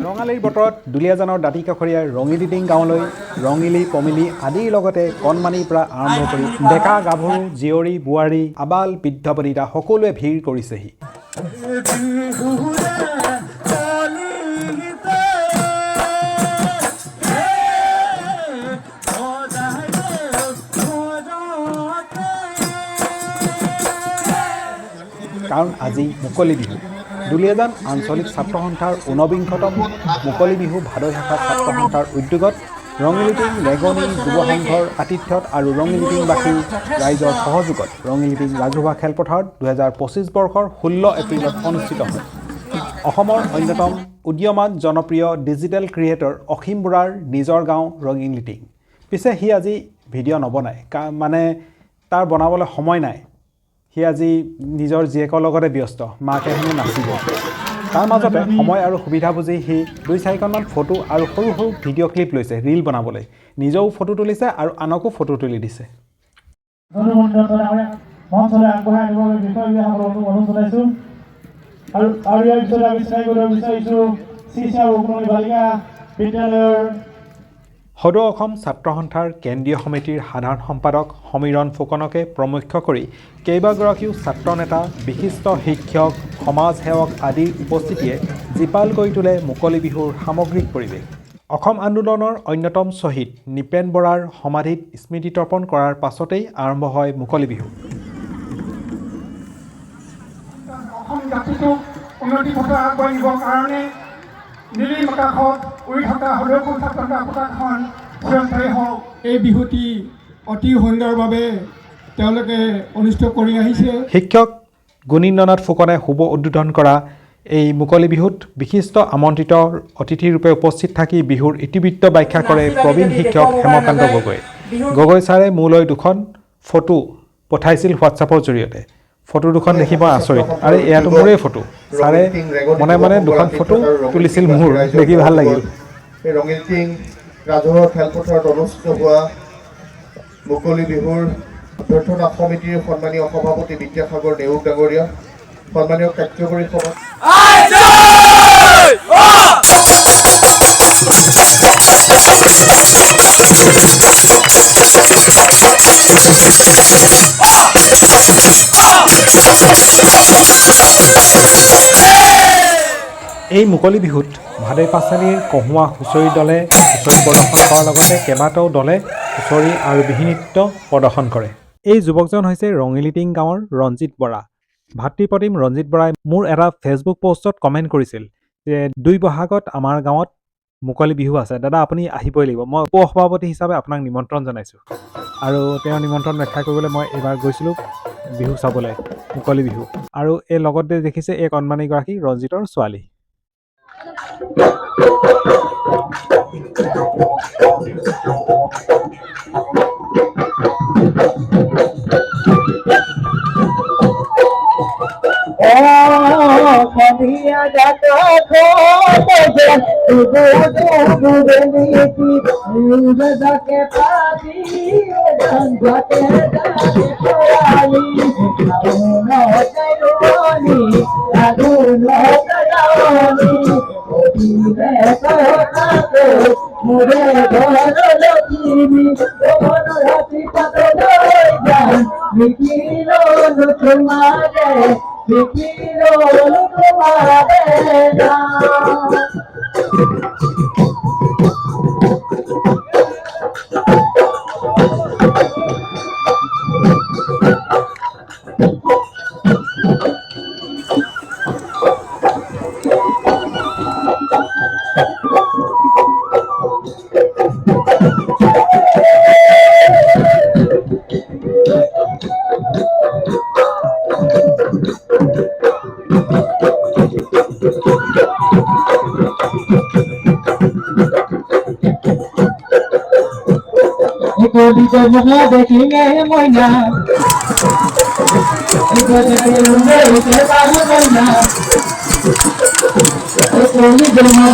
ৰঙালীৰ বতৰত দুলীয়াজানৰ দাঁতি কাষৰীয়া ৰঙিলিটিং গাঁৱলৈ ৰঙিলি পমিলি আদিৰ লগতে কণমানিৰ পৰা আৰম্ভ কৰি ডেকা গাভৰু জীয়ৰী বোৱাৰী আবাল বৃদ্ধ বনিতা সকলোৱে ভিৰ কৰিছেহি। কাৰণ আজি মুকলি বিহু। দুলীয়াজান আঞ্চলিক ছাত্ৰ সন্থাৰ ঊনবিংশতম মুকলি বিহু ভাদৈ শাখা ছাত্ৰ সন্থাৰ উদ্যোগত ৰঙিলিটিং ৰেগনি যুৱ সংঘৰ আতিথ্যত আৰু ৰঙিলিটিংবাসী ৰাইজৰ সহযোগত ৰঙিলিটিং ৰাজহুৱা খেলপথাৰত 2025 বৰ্ষৰ 16 এপ্ৰিলত অনুষ্ঠিত হয়। অসমৰ অন্যতম উদীয়মান জনপ্ৰিয় ডিজিটেল ক্ৰিয়েটৰ অসীম বৰাৰ নিজৰ গাঁও ৰঙিলিটিং। পিছে সি আজি ভিডিঅ' নবনায়, মানে তাৰ বনাবলৈ সময় নাই। সি আজি নিজৰ জীয়েকৰ লগতে ব্যস্ত, মাকে হেনো নাচিব। তাৰ মাজতে সময় আৰু সুবিধা বুজি সি 2-4খনমান ফটো আৰু সৰু সৰু ভিডিঅ' ক্লিপ লৈছে ৰীল বনাবলৈ। নিজেও ফটো তুলিছে আৰু আনকো ফটো তুলি দিছে। সদৌ অসম ছাত্ৰ সন্থাৰ কেন্দ্ৰীয় সমিতিৰ সাধাৰণ সম্পাদক সমীৰণ ফুকনকে প্ৰমুখ্য কৰি কেইবাগৰাকীও ছাত্ৰ নেতা, বিশিষ্ট শিক্ষক, সমাজ সেৱক আদিৰ উপস্থিতিয়ে জীপাল কৰি তোলে মুকলি বিহুৰ সামগ্ৰিক পৰিৱেশ। অসম আন্দোলনৰ অন্যতম শ্বহীদ নিপেন বৰাৰ সমাধিত স্মৃতি তৰ্পণ কৰাৰ পাছতেই আৰম্ভ হয় মুকলি বিহু। অসম জাতিটোক উন্নতি পথত আগবাঢ়িবৰ কাৰণে নীলিম আকাশত উৰি থকা হলেও পতাকাখন চিৰস্থায়ী হওক। এই বিহুটি অতি সুন্দৰভাৱে তেওঁলোকে অনুষ্ঠিত কৰি আহিছে। শিক্ষক গুণীন্দ্ৰনাথ ফুকনে শুভ উদ্বোধন কৰা এই মুকলি বিহুত বিশিষ্ট আমন্ত্ৰিত অতিথিৰূপে উপস্থিত থাকি বিহুৰ ইতিবৃত্ত ব্যাখ্যা কৰে প্ৰবীণ শিক্ষক হেমকান্ত গগৈ। গগৈ ছাৰে মোলৈ 2খন ফটো পঠাইছিল হোৱাটছআপৰ জৰিয়তে। ফটো 2খন দেখি মই আচৰিত, আৰু এয়াতো মোৰেই ফটো। ছাৰে মনে মনে 2খন ফটো তুলিছিল, মোৰ দেখি ভাল লাগিল। ৰঙিলিটিং ৰাজহুৱা খেলপথাৰত অনুষ্ঠিত হোৱা মুকলি বিহুৰ অভ্যৰ্থনা সমিতিৰ সন্মানীয় সভাপতি বিদ্যাসাগৰ নেওগ ডাঙৰীয়া, সন্মানীয় কাৰ্যকৰী সভাপতি এই মুকলি বিহুত ভাদৈ পাঁচআলিৰ কহুৱা হুঁচৰি দলে হুঁচৰি প্ৰদৰ্শন কৰাৰ লগতে কেইবাটাও দলে হুঁচৰি আৰু বিহু নৃত্য প্ৰদৰ্শন কৰে। এই যুৱকজন হৈছে ৰঙিলিটিং গাঁৱৰ ৰঞ্জিত বৰা। ভাতৃপ্ৰতিম ৰঞ্জিত বৰাই মোৰ এটা ফেচবুক পোষ্টত কমেণ্ট কৰিছিল যে 2 বহাগত আমাৰ গাঁৱত মুকলি বিহু আছে, দাদা আপুনি আহিবই লাগিব। মই উপসভাপতি হিচাপে আপোনাক নিমন্ত্ৰণ জনাইছোঁ। আৰু তেওঁৰ নিমন্ত্ৰণ ৰক্ষা কৰিবলৈ মই এইবাৰ গৈছিলোঁ বিহু চাবলৈ, মুকলি বিহু। আৰু এই লগতে দেখিছে এই কণমানিগৰাকী ৰঞ্জিতৰ ছোৱালী। অনুরাধি পাগল যান বিকিলো তোমারে বিকিলো তোমারে না Ikodi jemna dekhinge moina Ikodi jemna dekhinge moina Ikodi jemna